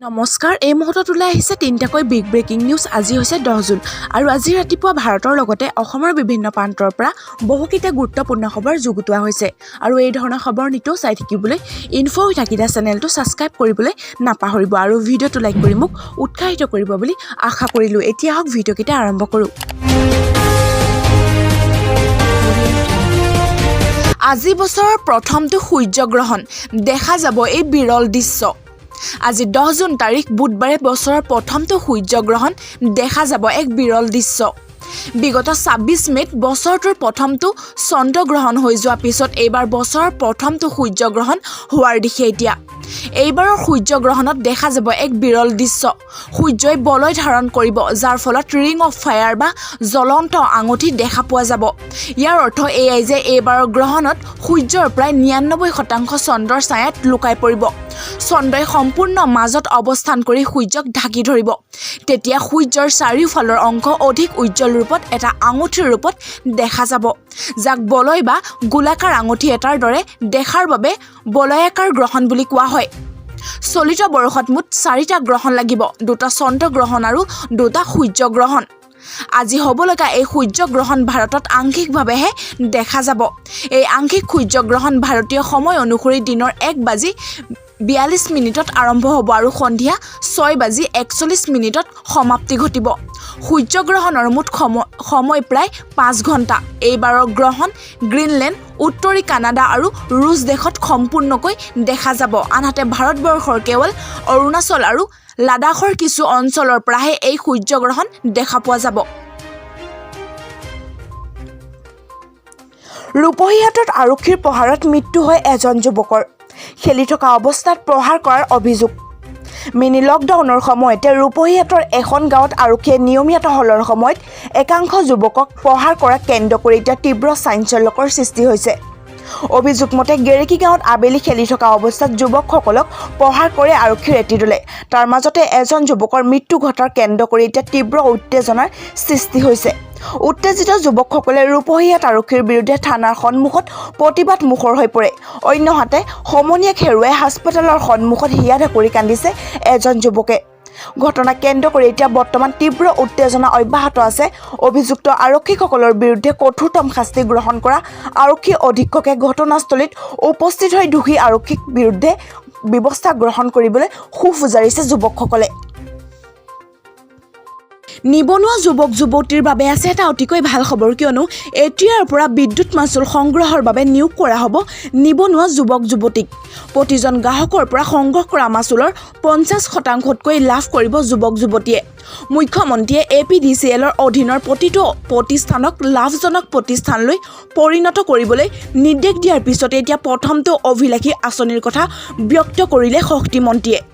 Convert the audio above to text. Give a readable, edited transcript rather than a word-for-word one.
নমস্কাৰ এই মুহূৰ্তত ওলাই আহিছে তিনিটাকৈ বিগ ব্ৰেকিং নিউজ আজি হৈছে 10 জুন আৰু আজি ৰাতিপুৱা ভাৰতৰ লগতে অসমৰ বিভিন্ন প্ৰান্তৰ পৰা বহুকেইটা গুৰুত্বপূৰ্ণ খবৰ যুগুতোৱা হৈছে আৰু এই ধৰণৰ খবৰ নিতৌ চাই থাকিবলৈ ইনফো উইথ আকিদা চেনেলটো সাবস্ক্ৰাইব কৰিবলৈ নাপাহৰিব আৰু ভিডিঅ'টো লাইক কৰি মোক উৎসাহিত কৰিব বুলি আশা কৰিলো এতিয়া হক ভিডিঅ'কেইটা আৰম্ভ কৰো আজি বছৰৰ প্ৰথমটো সূৰ্যগ্ৰহণ দেখা যাব এই বিৰল দৃশ্য আজি 10 জুন তাৰিখ বুধবাৰে বছৰৰ প্ৰথমটো সূৰ্যগ্ৰহণ দেখা যাব এক বিৰল দৃশ্য বিগত 26 মেত বছৰটোৰ প্ৰথমটো চন্দ্ৰগ্ৰহণ হৈ যোৱা পিছত এইবাৰ বছৰৰ প্ৰথমটো সূৰ্যগ্ৰহণ হোৱাৰ দিশে এতিয়া এইবাৰৰ সূৰ্যগ্ৰহণত দেখা যাব এক বিৰল দৃশ্য সূৰ্যই বলয় ধাৰণ কৰিব যাৰ ফলত ৰিং অফ ফায়াৰ বা জ্বলন্ত আঙুঠি দেখা পোৱা যাব ইয়াৰ অৰ্থ এয়াই যে এইবাৰৰ গ্ৰহণত সূৰ্যৰ প্ৰায় 99% চন্দ্ৰৰ ছায়াত লুকাই পৰিব চন্দ্ৰই সম্পূৰ্ণ মাজত অৱস্থান কৰি সূৰ্যক ঢাকি ধৰিব তেতিয়া সূৰ্যৰ চাৰিওফালৰ অংশ অধিক উজ্জ্বল ৰূপত এটা আঙুঠিৰ ৰূপত দেখা যাব যাক বলয় বা গোলাকাৰ আঙুঠি এটাৰ দৰে দেখাৰ বাবে বলয়াকাৰ গ্ৰহণ বুলি কোৱা হয় চলিত বৰ্ষত মুঠ 4টা গ্ৰহণ লাগিব 2টা চন্দ্ৰগ্ৰহণ আৰু 2টা সূৰ্যগ্ৰহণ আজি হ'বলগা এই সূৰ্যগ্ৰহণ ভাৰতত আংশিকভাৱেহে দেখা যাব এই আংশিক সূৰ্যগ্ৰহণ ভাৰতীয় সময় অনুসৰি দিনৰ 1:42 আৰম্ভ হ'ব আৰু সন্ধিয়া 6:41 সমাপ্তি ঘটিব সূৰ্যগ্ৰহণৰ মুঠ সময় প্ৰায় 5 ঘণ্টা এইবাৰৰ গ্ৰহণ গ্ৰীণলেণ্ড উত্তৰী কানাডা আৰু ৰুছ দেশত সম্পূৰ্ণকৈ দেখা যাব আনহাতে ভাৰতবৰ্ষৰ কেৱল অৰুণাচল আৰু লাডাখৰ কিছু অঞ্চলৰ পৰাহে এই সূৰ্যগ্ৰহণ দেখা পোৱা যাব ৰূপহীহাটত আৰক্ষীৰ প্ৰহাৰত মৃত্যু হয় এজন যুৱকৰ খেলি থকা অৱস্থাত প্ৰহাৰ কৰাৰ অভিযোগ মিনি লকডাউনৰ সময়তে ৰূপহীহাটৰ এখন গাঁৱত আৰক্ষীয়ে নিয়মীয়া টহলৰ সময়ত একাংশ যুৱকক প্ৰহাৰ কৰা কেন্দ্ৰ কৰি এতিয়া তীব্ৰ চাঞ্চল্যকৰ সৃষ্টি হৈছে অভিযোগ মতে গেৰেকি গাঁৱত আবেলি খেলি থকা অৱস্থাত যুৱকসকলক প্ৰহাৰ কৰে আৰক্ষীৰ এটি দলে তাৰ মাজতে এজন যুৱকৰ মৃত্যু ঘটাৰ কেন্দ্ৰ কৰি এতিয়া তীব্ৰ উত্তেজনাৰ সৃষ্টি হৈছে উত্তেজিত যুৱকসকলে ৰূপহীহাট আৰক্ষীৰ বিৰুদ্ধে থানাৰ সন্মুখত প্ৰতিবাদ মুখৰ হৈ পৰে অন্যহাতে সমনীয়াক হেৰুৱাই হাস্পতালৰ সন্মুখত হিয়া ঢাকুৰি কান্দিছে এজন যুৱকে ঘটনা কেন্দ্ৰ কৰি এতিয়া বৰ্তমান তীব্ৰ উত্তেজনা অব্যাহত আছে অভিযুক্ত আৰক্ষীসকলৰ বিৰুদ্ধে কঠোৰতম শাস্তি গ্ৰহণ কৰা আৰক্ষী অধীক্ষকে ঘটনাস্থলীত উপস্থিত হৈ দোষী আৰক্ষীক বিৰুদ্ধে ব্যৱস্থা গ্ৰহণ কৰিবলৈ খুব উজাৰিছে যুৱকসকলে নিবনুৱা যুৱক যুৱতীৰ বাবে আছে এটা অতিকৈ ভাল খবৰ কিয়নো এতিয়াৰ পৰা বিদ্যুৎ মাচুল সংগ্ৰহৰ বাবে নিয়োগ কৰা হ'ব নিবনুৱা যুৱক যুৱতীক প্ৰতিজন গ্ৰাহকৰ পৰা সংগ্ৰহ কৰা মাচুলৰ 50%তকৈ লাভ কৰিব যুৱক যুৱতীয়ে মুখ্যমন্ত্ৰীয়ে APDCLৰ অধীনৰ প্ৰতিটো প্ৰতিষ্ঠানক লাভজনক প্ৰতিষ্ঠানলৈ পৰিণত কৰিবলৈ নিৰ্দেশ দিয়াৰ পিছতে এতিয়া প্ৰথমটো অভিলাষী আঁচনিৰ কথা ব্যক্ত কৰিলে শক্তি মন্ত্ৰীয়ে